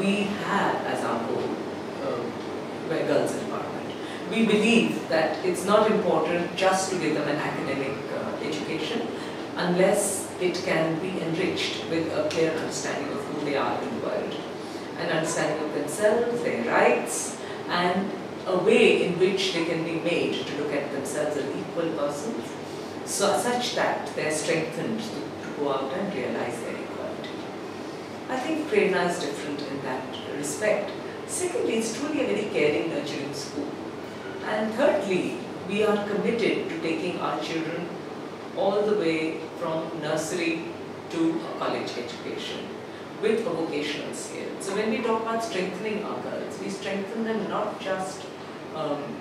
we have as our goal where girls empowerment. We believe that it's not important just to give them an academic education unless it can be enriched with a clear understanding of who they are in the world, an understanding of themselves, their rights, and a way in which they can be made to look at themselves as equal persons, such that they are strengthened to go out and realize their equality. I think Prerna is different in that respect. Secondly, it's truly a very caring, nurturing school. And thirdly, we are committed to taking our children all the way from nursery to college education with a vocational skill. So when we talk about strengthening our girls, we strengthen them not just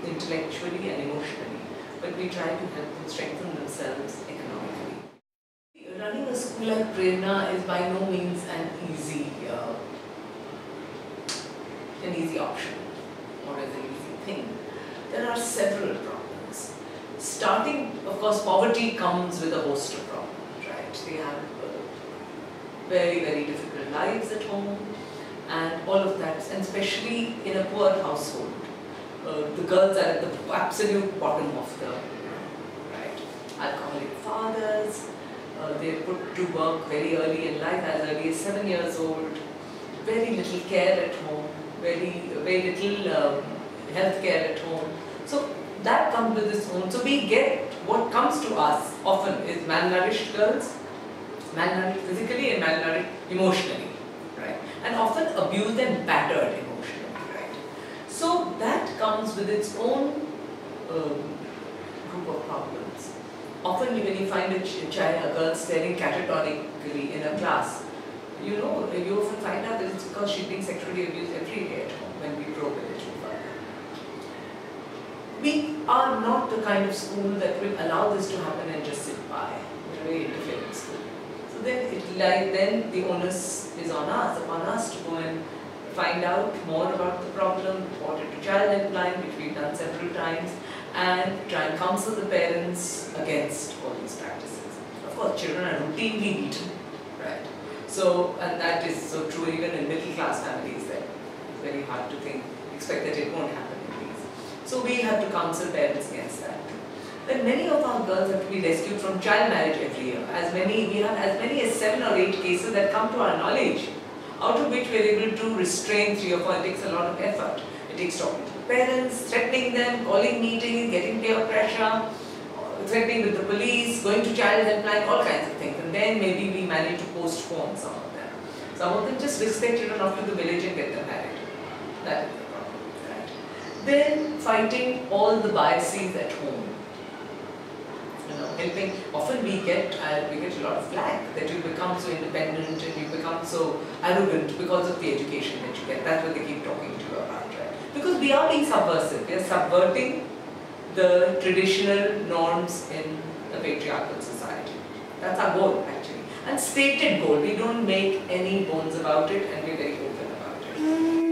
intellectually and emotionally, but we try to help them strengthen themselves economically. Running a school like Prerna is by no means an easy option or as an easy thing. There are several problems. Starting, of course, poverty comes with a host of problems, right? They have very, very difficult lives at home and all of that, and especially in a poor household. The girls are at the absolute bottom of the, right? Alcoholic fathers, they're put to work very early in life, as early as 7 years old, very little care at home, very little health care at home. So that comes with its own. So we get, what comes to us often is malnourished girls, malnourished physically and malnourished emotionally, right? And often abused and battered emotionally, right? So that comes with its own group of problems. Often when you find a girl staring catatonically in a class, you often find out that it's because she's being sexually abused every day at home when we probe a little further. We are not the kind of school that will allow this to happen and just sit by. We're a very interfering school. So then the onus is on us, upon us to go and find out more about the problem, report it to Child Helpline, which we've done several times, and try and counsel the parents against all these practices. Of course, children are routinely beaten, right? So, and that is so true even in middle class families, that it's very hard to expect that it won't happen in these. So we have to counsel parents against that. Then many of our girls have to be rescued from child marriage every year. We have as many as 7 or 8 cases that come to our knowledge, out of which we are able to restrain 3 or 4. It takes a lot of effort. It takes talking to parents, threatening them, calling meetings, getting peer pressure, threatening with the police, going to Child Helpline, all kinds of things. And then maybe we manage to postpone some of them. Some of them just whisk their children off to the village and get them married. That is the problem, right? Then fighting all the biases at home. Helping. Often we get a lot of flack that you become so independent and you become so arrogant because of the education that you get. That's what they keep talking to you about, right? Because we are being subversive. We are subverting the traditional norms in a patriarchal society. That's our goal, actually. And stated goal. We don't make any bones about it, and we're very open about it.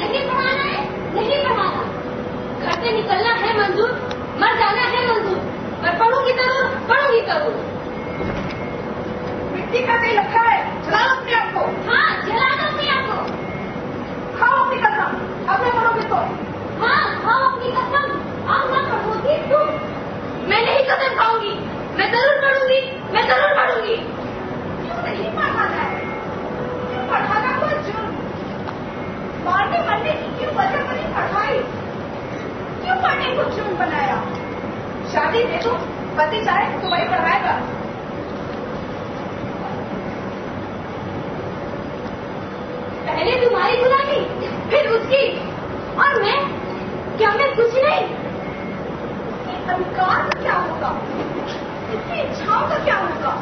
नहीं पढ़ाना है, नहीं पढ़ाना। घर से निकलना है मंजूर, मर जाना है मंजूर। मैं पढ़ूंगी जरूर, पढ़ूंगी जरूर। मिट्टी का तेल रखा है, जला लो अपने आप को। हाँ, जला दो अपने आप को। खाओ अपनी कसम, अब मैं पढ़ोगे तो। हाँ, खाओ अपनी कसम, अब ना पढ़ोगी तुम। मैं नहीं कसम खाऊंगी, मैं जरूर पढ़ूंगी, मैं जरूर पढ़ूंगी। क्यों नहीं पढ़ाना है? क्यों पढ़ाना कोई जुर्म? मारने मरने की क्यों वजह बनी पढ़ाई? क्यों पढ़ने को जुर्म बनाया? शादी दे दो, पति चाहे तो वही पढ़ाएगा। पहले तुम्हारी गुलामी, फिर उसकी, और मैं क्या मैं कुछ नहीं? इसके अधिकार का क्या होगा? इसकी इच्छाओं का क्या होगा?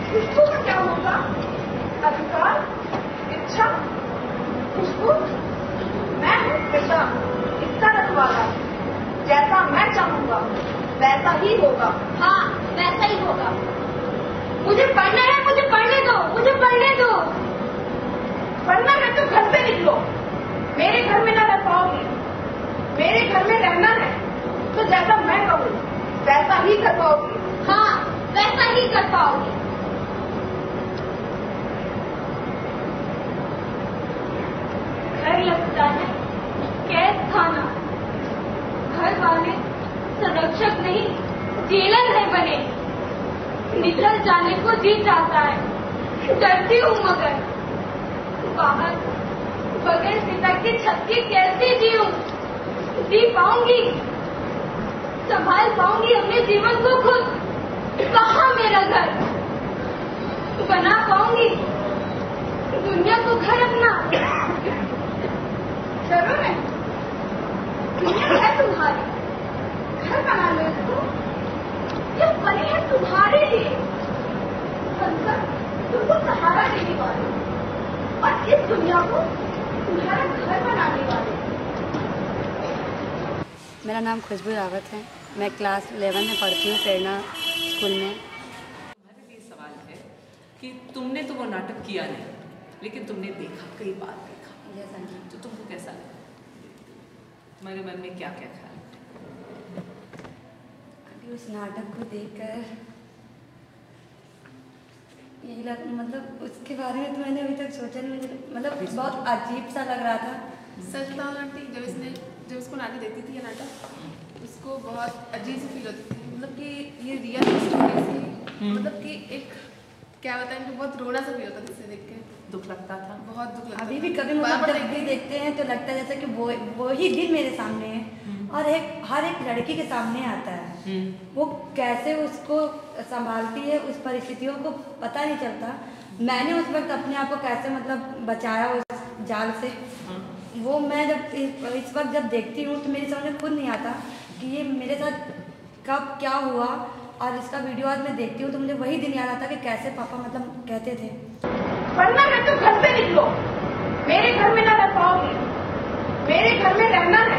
खुशबू का क्या होगा? अधिकार, इच्छा, खुशबू। मैं हूँ पिता, इसका रखवाला। जैसा मैं चाहूंगा वैसा ही होगा। हाँ, वैसा ही होगा। मुझे पढ़ना है, मुझे पढ़ने दो, मुझे पढ़ने दो। पढ़ना है तो घर से निकलो, मेरे घर में न रह पाओगी। मेरे घर में रहना है तो जैसा मैं कहूँ वैसा ही कर पाओगी। हाँ, वैसा ही कर पाओगी। घर लगता है कैद खाना, घर वाले संरक्षक नहीं जेलर है बने। निकल जाने को जी चाहता है, डरती हूँ मगर बाहर बगैर पिता की छत के कैसे जीऊं? जी पाऊंगी, संभाल पाऊंगी अपने जीवन को खुद? कहाँ मेरा घर? बना पाऊंगी दुनिया को घर अपना? जरूर है, दुनिया है तुम्हारी, घर बना लो इसको। ये बनी है तुम्हारे लिए, बनकर तुमको सहारा देने वाले और इस दुनिया को तुम्हारा घर बनाने वाले। मेरा नाम खुशबू रावत है। मैं क्लास 11 में पढ़ती हूँ, प्रेरणा स्कूल में। तुम्हारे लिए सवाल है कि तुमने तो वो नाटक किया नहीं, लेकिन तुमने देखा, कई बार देखा, यस आंटी। तो तुमको कैसा लगा? तुम्हारे मन में क्या क्या ख्याल? आंटी, उस नाटक को देखकर यही मतलब उसके बारे में तो मैंने अभी तक सोचा नहीं। मुझे मतलब बहुत अजीब सा लग रहा था। सच बताओ आंटी, जब इसको नानी देखती थी ये नाटक, उसको बहुत अजीब सी फील होती थी। मतलब कि ये रियल स्टोरी थी, मतलब कि एक क्या बताएं, मुझे बहुत रोना सा फील होता था इसे देख के। दुख लगता था? बहुत दुख लगता अभी था। भी कभी मतलब जब भी देखते हैं तो लगता है जैसे कि वो ही दिन मेरे सामने है और हर एक लड़की के सामने आता है। वो कैसे उसको संभालती है, उस परिस्थितियों को पता नहीं चलता। मैंने उस वक्त अपने आप को कैसे मतलब बचाया उस जाल से, वो मैं जब इस वक्त जब देखती हूँ तो मेरी समझ में खुद नहीं आता कि ये मेरे साथ कब क्या हुआ। और इसका वीडियो आज मैं देखती हूँ तो मुझे वही दिन याद आता कि कैसे पापा मतलब कहते थे, पढ़ना है तो घर से निकलो, मेरे घर में न रह पाओगी। मेरे घर में रहना है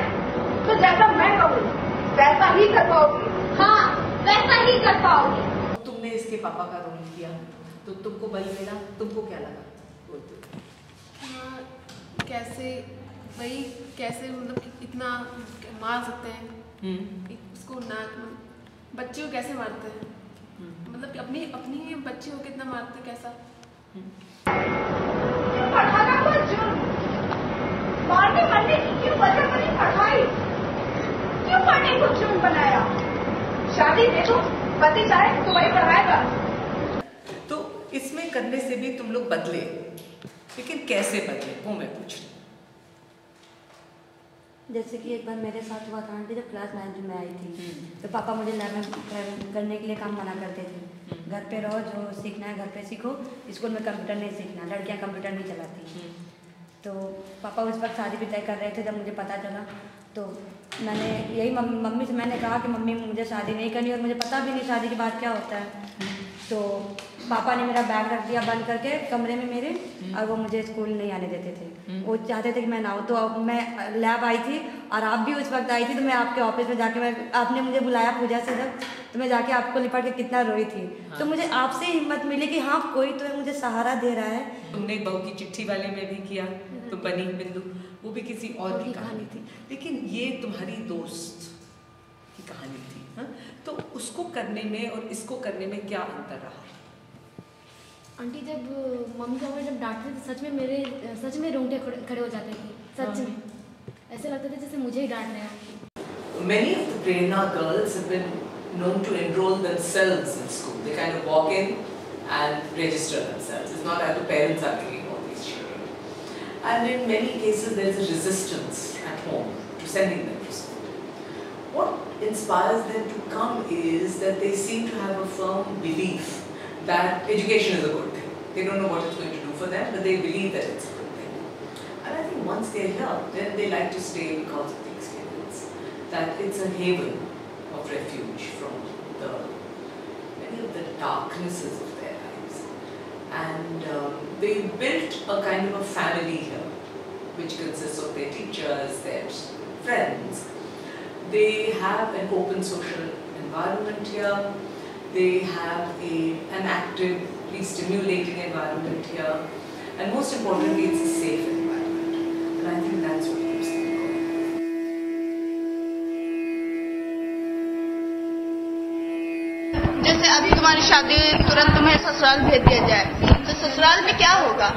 तो जैसा मैं कहूँ वैसा ही कर पाओगी। हाँ, वैसा ही कर पाओगी। तुमने इसके पापा का रोल किया तो तुमको बल मिला, तुमको क्या लगा? बोलते हाँ, कैसे वही कैसे मतलब कि इतना मार सकते हैं उसको ना, बच्चे को कैसे मारते हैं? मतलब कि अपनी अपनी बच्चे को कितना मारते हैं, कैसा? क्यों पढ़ाना कोई जुर्म? मारने मरने की क्यों वजह बनी पढ़ाई? क्यों पढ़ने को जुर्म बनाया? शादी दे दो, पति चाहे तो वही पढ़ाएगा। तो इसमें करने से भी तुम लोग बदले, लेकिन कैसे बदले वो मैं पूछ रही हूँ। जैसे कि एक बार मेरे साथ हुआ था आंटी, जब क्लास 9 में आई थी तो पापा मुझे लर्न करने के लिए काम मना करते थे। घर पे रहो, जो सीखना है घर पे सीखो, स्कूल में कंप्यूटर नहीं सीखना, लड़कियां कंप्यूटर नहीं चलाती। तो पापा उस वक्त शादी भी तय कर रहे थे। जब मुझे पता चला तो मैंने यही मम्मी से मैंने कहा कि मम्मी मुझे शादी नहीं करनी और मुझे पता भी नहीं शादी के बाद क्या होता है। तो पापा ने मेरा बैग रख दिया बंद करके कमरे में मेरे, और वो मुझे स्कूल नहीं आने देते थे। वो चाहते थे कि मैं ना आऊँ। तो अब मैं लैब आई थी और आप भी उस वक्त आई थी, तो मैं आपके ऑफिस में जाके आपने मुझे बुलाया पूजा से जब, तो मैं जाके आपको लिपट के कितना रोई थी। तो मुझे आपसे हिम्मत मिली कि हाँ कोई तो मुझे सहारा दे रहा है। तुमने बहू की चिट्ठी वाले में भी किया तो बनी बिंदु, वो भी किसी और की कहानी थी, लेकिन ये तुम्हारी दोस्त की कहानी थी। हाँ, तो उसको करने में और इसको करने में क्या अंतर रहा? आंटी जब मम्मी पापा जब डांटते थे सच में रोंगटे खड़े हो जाते थे, सच में ऐसे लगता था जैसे मुझे ही डांट रहे हैं। Many of the Prerna girls have been known to enroll themselves in school. They kind of walk in and register themselves. It's not that the parents are bringing all these children. And in many cases there is a resistance at home to sending them to school. What inspires them to come is that they seem to have a firm belief that education is a good thing. They don't know what it's going to do for them, but they believe that it's a good thing. And I think once they're here, then they like to stay because of the experience. That it's a haven of refuge from many of the darknesses of their lives. And they built a kind of a family here, which consists of their teachers, their friends. They have an open social environment here. They have an actively stimulating environment here, and most importantly, it's a safe environment. And I think that's what keeps them going. जैसे अभी तुम्हारी शादी हुई, तुरंत तुम्हें ससुराल भेज दिया जाए, तो ससुराल में क्या होगा?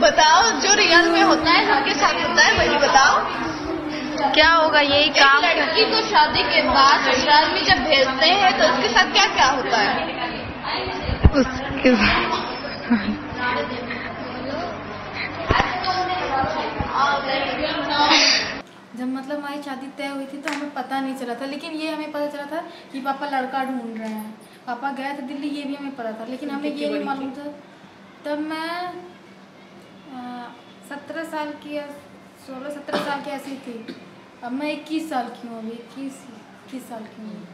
बताओ, जो रियल में होता है, सबके साथ होता है, वही बताओ क्या होगा। यही काम। लड़की को शादी के बाद ससुराल में जब भेजते हैं तो उसके साथ क्या क्या होता है? उसके जब मतलब हमारी शादी तय हुई थी तो हमें पता नहीं चला था, लेकिन ये हमें पता चला था कि पापा लड़का ढूंढ रहे हैं। पापा गए थे दिल्ली, ये भी हमें पता था, लेकिन हमें ये नहीं मालूम था। तब मैं 17 साल की, 16-17 साल की ऐसी थी। अब मैं 21 साल की हूँ, अभी 21 साल की हूँ।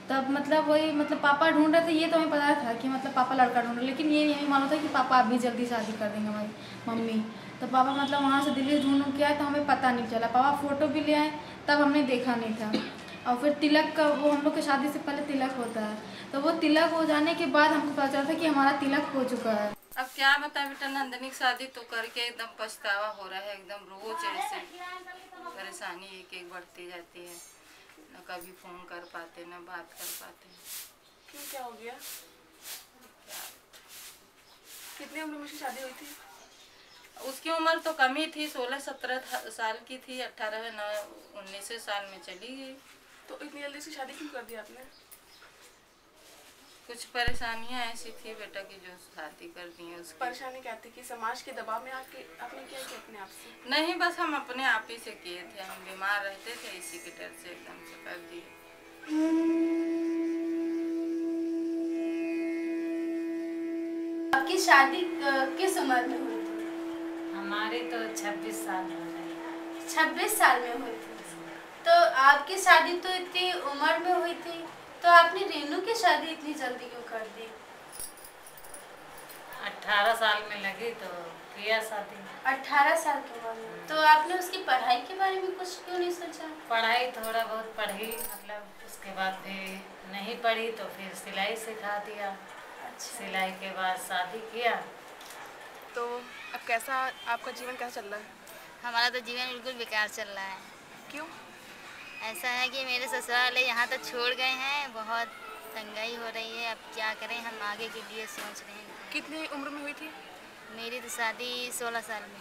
तब मतलब वही मतलब पापा ढूंढ रहे थे, ये तो हमें पता था कि मतलब पापा लड़का ढूंढ रहे, लेकिन ये नहीं मालूम था कि पापा अभी जल्दी शादी कर देंगे हमारी मम्मी। तो पापा मतलब वहाँ से दिल्ली ढूंढ के आए तो हमें पता नहीं चला। पापा फ़ोटो भी ले आए, तब हमने देखा नहीं था। और फिर तिलक का, वो हम लोग की शादी से पहले तिलक होता है, तो वो तिलक हो जाने के बाद हमको पता चला था कि हमारा तिलक हो चुका है। अब क्या बताए बेटा, नंदनी की शादी तो करके एकदम पछतावा हो रहा है, एकदम रोज ऐसे परेशानी एक बढ़ती जाती है। न कभी फोन कर पाते, न बात कर पाते। क्यों, क्या हो गया? कितनी उम्र में उसकी शादी हुई थी? उसकी उम्र तो कम ही थी, 16-17 साल की थी। 18-19 साल में चली गई। तो इतनी जल्दी उसकी शादी क्यों कर दी आपने? कुछ परेशानियां ऐसी थी बेटा की जो शादी कर दी है उसकी। परेशानी क्या थी? कि समाज के दबाव में आके आपने क्या किया अपने आप से? नहीं, बस हम अपने आप ही से किए थे। हम बीमार रहते थे, इसी के डर से एकदम से कर दिए। आपकी शादी किस उम्र में हुई थी? हमारे तो 26 साल हो गए। 26 साल में हुई थी। तो आपकी शादी तो इतनी उम्र में हुई थी, तो आपने रेनू की शादी इतनी जल्दी क्यों कर दी? 18 साल में लगी तो किया शादी। 18 साल की उम्र में। तो आपने उसकी पढ़ाई के बारे में कुछ क्यों नहीं सोचा? पढ़ाई थोड़ा बहुत पढ़ी, मतलब उसके बाद भी नहीं पढ़ी तो फिर सिलाई सिखा दिया। अच्छा। सिलाई के बाद शादी किया। तो अब कैसा आपका जीवन कैसा चल रहा है? हमारा तो जीवन बिल्कुल बेकार चल रहा है। क्यों? ऐसा है कि मेरे ससुराल यहाँ तक छोड़ गए हैं, बहुत तंगाई हो रही है। अब क्या करें, हम आगे के लिए सोच रहे हैं। कितनी उम्र में हुई थी? मेरी तो शादी 16 साल में।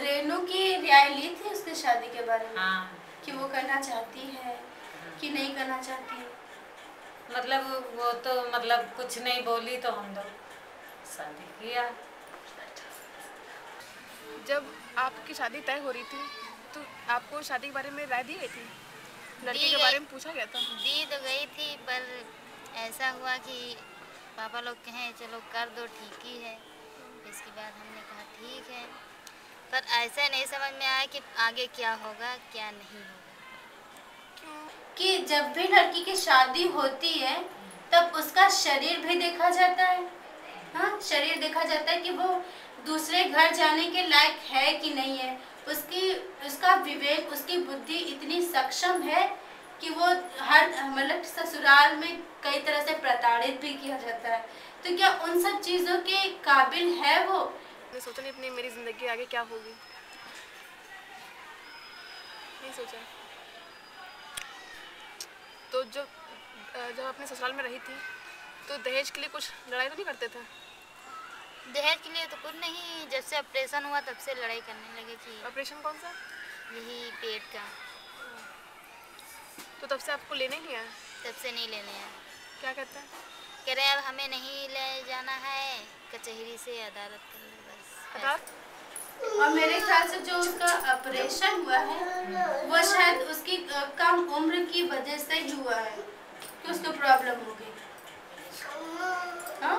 रेनू की राय ली थी उसने शादी के बारे में? हाँ। कि वो करना चाहती है कि नहीं करना चाहती? मतलब वो तो मतलब कुछ नहीं बोली तो हम लोग शादी किया। जब आपकी शादी तय हो रही थी तो आपको शादी के बारे में राय दी गई थी? लड़की के बारे में पूछा गया था? दी तो गई थी, पर ऐसा हुआ कि पापा लोग कहें चलो कर दो, ठीक ही है। इसके बाद हमने कहा ठीक है, पर ऐसा नहीं समझ में आया कि आगे क्या होगा क्या नहीं होगा। क्यों? कि जब भी लड़की की शादी होती है तब उसका शरीर भी देखा जाता है, हाँ, शरीर देखा जाता है कि वो दूसरे घर जाने के लायक है कि नहीं है। उसका विवेक, उसकी बुद्धि इतनी सक्षम है कि वो हर मतलब ससुराल में कई तरह से प्रताड़ित भी किया जाता है। तो क्या उन सब चीज़ों के काबिल है वो? मैं सोचा नहीं अपनी मेरी ज़िंदगी आगे क्या होगी, नहीं सोचा। तो जब अपने ससुराल में रही थी तो दहेज के लिए कुछ लड़ाई तो नहीं करते थे? दहेज के लिए तो कुछ नहीं, जब से ऑपरेशन हुआ तब से लड़ाई करने लगे थी। ऑपरेशन कौन सा? यही पेट का। तो तब से आपको लेने नहीं आया? तब से नहीं लेने आया। क्या कहते हैं? कह रहे अब हमें नहीं ले जाना है, कचहरी से अदालत कर लो बस। अदालत? और मेरे ख्याल से जो उसका ऑपरेशन हुआ है वो शायद उसकी कम उम्र की वजह से ही हुआ है कि उसको प्रॉब्लम हो गई। हाँ,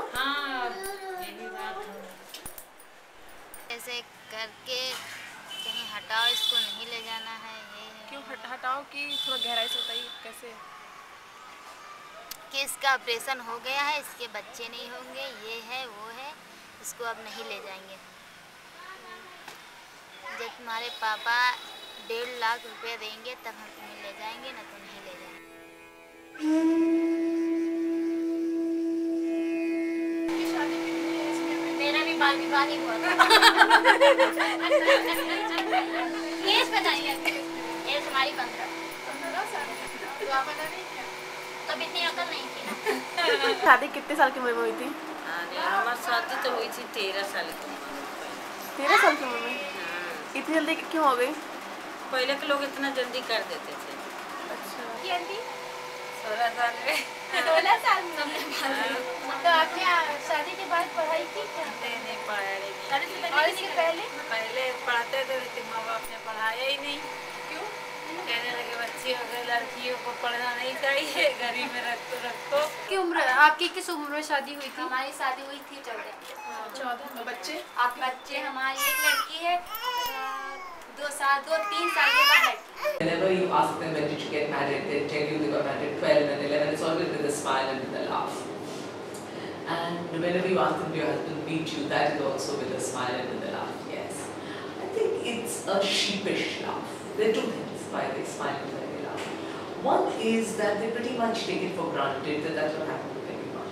यही बात है। ऐसे करके कहीं हटाओ, इसको नहीं ले जाना है। ये क्यों हटाओ कि थोड़ा गहराई से बताइए कैसे? कि इसका ऑपरेशन हो गया है, इसके बच्चे नहीं होंगे, ये है वो है, इसको अब नहीं ले जाएंगे। जब तुम्हारे पापा 1.5 लाख रुपए देंगे तब हम तुम्हें ले जाएंगे, ना तो नहीं ले जाएंगे। मेरा भी बाल विवाह ही हुआ था। एज बताइए। एज हमारी 15 साल। तो आप बता नहीं क्या? तब इतनी अकल नहीं थी। शादी कितने साल की उम्र में हुई थी? हमारी शादी तो हुई थी 13 साल की उम्र में। 13 साल की उम्र में? इतनी जल्दी क्यों हो गई? पहले के लोग इतना जल्दी कर देते थे। अच्छा। जल्दी 16 साल में। 16 साल में। तो आपने शादी के बाद पढ़ाई की क्या? नहीं पढ़ाई। और इससे पहले पढ़ाते थे लेकिन माँ बाप ने पढ़ाया ही नहीं। क्यों? कहने लगे बच्चे हो गए, लड़कियों को पढ़ना नहीं चाहिए, घर ही में रखो। की उम्र आपकी किस उम्र में शादी हुई थी? हमारी शादी हुई थी 14। बच्चे? आप बच्चे हमारी एक लड़की है 2-3 साल के बाद लड़की। Whenever you ask them when did you get married, they tell you they got married 12 and 11. It's always with a smile and with a laugh. And whenever you ask them, do your husband beat you? That is also with a smile and with a laugh. Yes, I think it's a sheepish laugh. There are two things why they smile and why they laugh. One is that they pretty much take it for granted that that's what happened with everyone.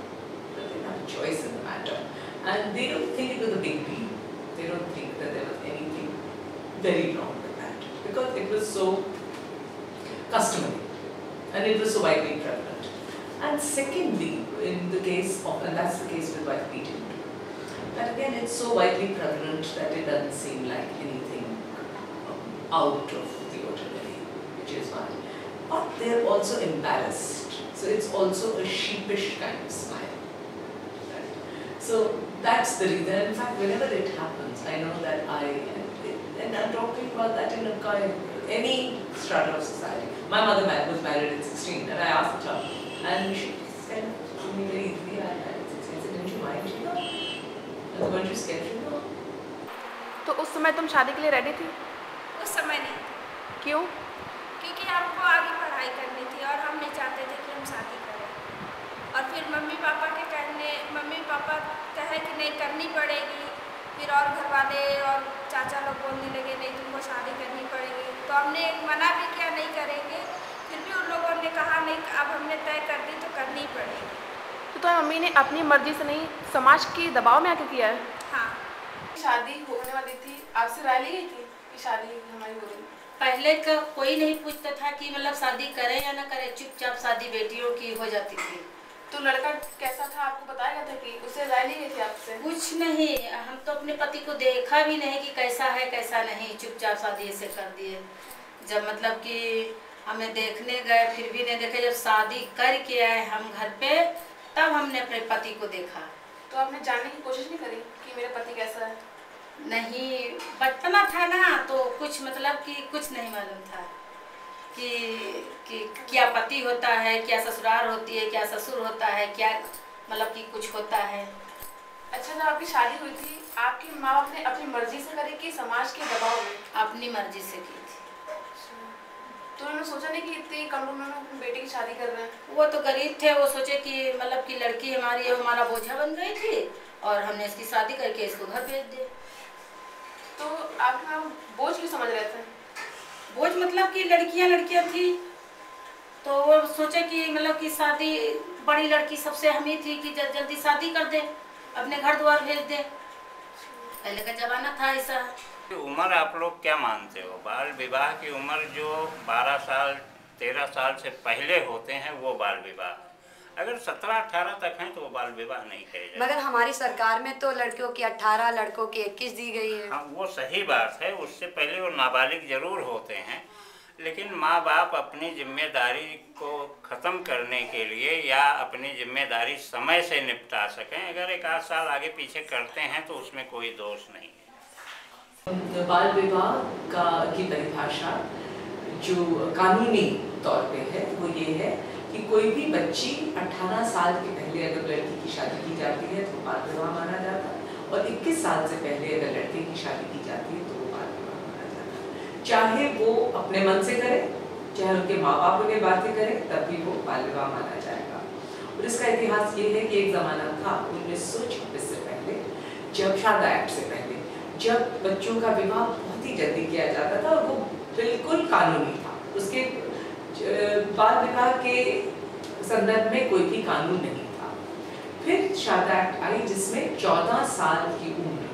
That they have a choice in the matter, and they don't think it was a big deal. They don't think that there was anything very wrong with that because it was so customary and it was so widely prevalent. And secondly, in the case of, and that's the case with wife beating, that again it's so widely prevalent that it doesn't seem like anything out of the ordinary, which is fine. But they're also embarrassed, so it's also a sheepish kind of smile. Right? So that's the reason. In fact, whenever it happens, I know that and I'm talking about that in any strata of society. My mother was married at 16, and I asked her, and she said to me very easily, I said, didn't you mind? She no. And weren't you scared? She no. तो उस समय तुम शादी के लिए ready थी? उस समय नहीं। क्यों? क्योंकि हमको आगे पढ़ाई करनी थी और हम नहीं चाहते थे कि हम शादी करें। और फिर मम्मी पापा कहे कि नहीं करनी पड़ेगी। फिर और घर वाले और चाचा लोग बोलने लगे नहीं तुमको शादी करनी पड़ेगी। तो हमने मना भी किया नहीं करेंगे, फिर भी उन लोगों ने कहा नहीं अब हमने तय कर दी तो करनी पड़ेगी। तो तुम्हारी मम्मी ने अपनी मर्जी से नहीं, समाज के दबाव में आके किया है? हाँ। शादी होने वाली थी, आपसे राय ली गई थी कि शादी हमारी हो गई? पहले का कोई नहीं पूछता था कि मतलब शादी करें या ना करें, चुपचाप शादी बेटियों की हो जाती थी। तो लड़का कैसा था आपको बताया गया था कि उससे राय ली गई थी आपसे? कुछ नहीं, हम तो अपने पति को देखा भी नहीं कि कैसा है कैसा नहीं, चुपचाप शादी ऐसे कर दिए। जब मतलब कि हमें देखने गए फिर भी नहीं देखे, जब शादी करके आए हम घर पे तब हमने अपने पति को देखा। तो आपने जानने की कोशिश नहीं करी कि मेरा पति कैसा है? नहीं, बचपना था ना तो कुछ मतलब कि कुछ नहीं मालूम था कि क्या पति होता है, क्या ससुराल होती है, क्या ससुर होता है, क्या मतलब कि कुछ होता है। अच्छा, जब आपकी शादी हुई थी आपके माँ बाप ने अपनी मर्जी से करी कि समाज के दबाव में? अपनी मर्जी से की थी। तो उन्होंने सोचा नहीं कि इतनी कम उम्र में अपनी बेटी की शादी कर रहे हैं? वो तो गरीब थे, वो सोचे कि मतलब कि लड़की हमारी है, हमारा बोझा बन गई थी और हमने इसकी शादी करके इसको घर भेज दिया। तो आप बोझ क्यों समझ रहे थे? बोझ मतलब कि लड़कियां थी, तो वो सोचे कि मतलब कि शादी, बड़ी लड़की सबसे हमी थी कि जल्दी शादी कर दे, अपने घर द्वार भेज दे। पहले का जमाना था ऐसा। उम्र आप लोग क्या मानते हो? बाल विवाह की उम्र जो 12 साल 13 साल से पहले होते हैं वो बाल विवाह, अगर 17-18 तक हैं तो वो बाल विवाह नहीं कहे जाए। मगर हमारी सरकार में तो लड़कियों की 18, लड़कों की 21 दी गई है। हाँ, वो सही बात है, उससे पहले वो नाबालिग जरूर होते हैं, लेकिन माँ बाप अपनी जिम्मेदारी को ख़त्म करने के लिए या अपनी जिम्मेदारी समय से निपटा सकें, अगर 1 आध साल आगे पीछे करते हैं तो उसमें कोई दोष नहीं है। बाल विवाह की परिभाषा जो कानूनी तौर पे है वो ये है कि कोई भी बच्ची 18 साल के पहले अगर लड़की की शादी की जाती है तो बाल विवाह माना जाता है, और 21 साल से पहले अगर लड़के की शादी की जाती है तो वो बाल विवाह माना जाता है। चाहे वो अपने मन से करे, चाहे उनके माँ बाप उन्हें बाध्य करें, तब भी वो बाल विवाह माना जाएगा। और इसका इतिहास ये है कि एक ज़माना था 1926 से पहले, जब शादी एक्ट से पहले, जब बच्चों का विवाह बहुत ही जल्दी किया जाता था और वो बिल्कुल कानूनी था, उसके बाल विवाह के संदर्भ में कोई भी कानून नहीं था। फिर शादी एक्ट आई जिसमें 14 साल की उम्र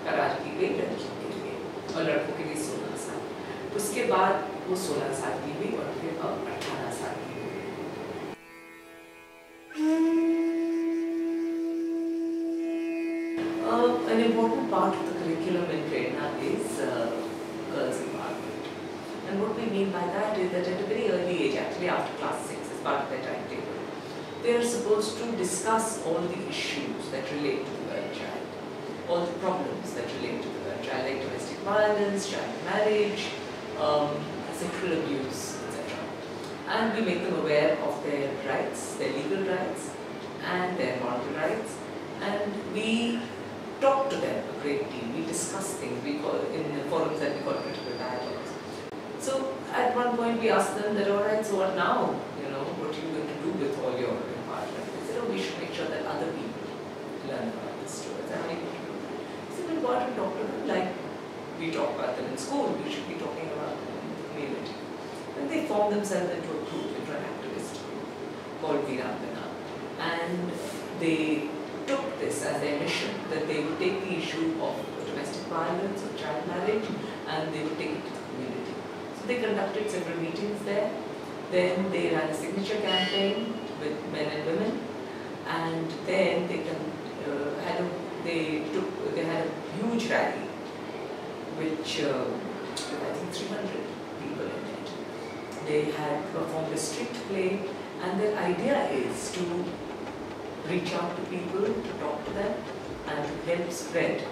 करार की गई लड़कियों के लिए और लड़कों के लिए 16 साल। उसके बाद वो 16 साल की हुई और फिर अब 18 साल की हुई। An important part of the curriculum in Prerna is girls' empowerment. And what we mean by that is that at a very early age, actually after class 6 as part of their timetable, they are supposed to discuss all the issues that relate to the girl child, all the problems that relate to the girl child, like domestic violence, child marriage, sexual abuse, etc. And we make them aware of their rights, their legal rights, and their moral rights, and we talk to them a great deal. We discuss things. We call in forums that we call critical dialogues. So at one point we asked them that, all right, so what now? You know, what are you going to do with all your empowerment? They said, oh, we should make sure that other people learn about this too. I said, how are you going to do that? I said, we'll go out and talk to them like we talk about them in school. We should be talking about them in the community. And they formed themselves into a group, into an activist group called Veerangana, and they took this as their mission, that they would take the issue of domestic violence or child marriage and they would take it to the community. So they conducted several meetings there. Then they ran a signature campaign with men and women, and then they had a huge rally, which I think 300 people in it. They had performed a street play, and their idea is to reach out to people, to talk to them, and to help spread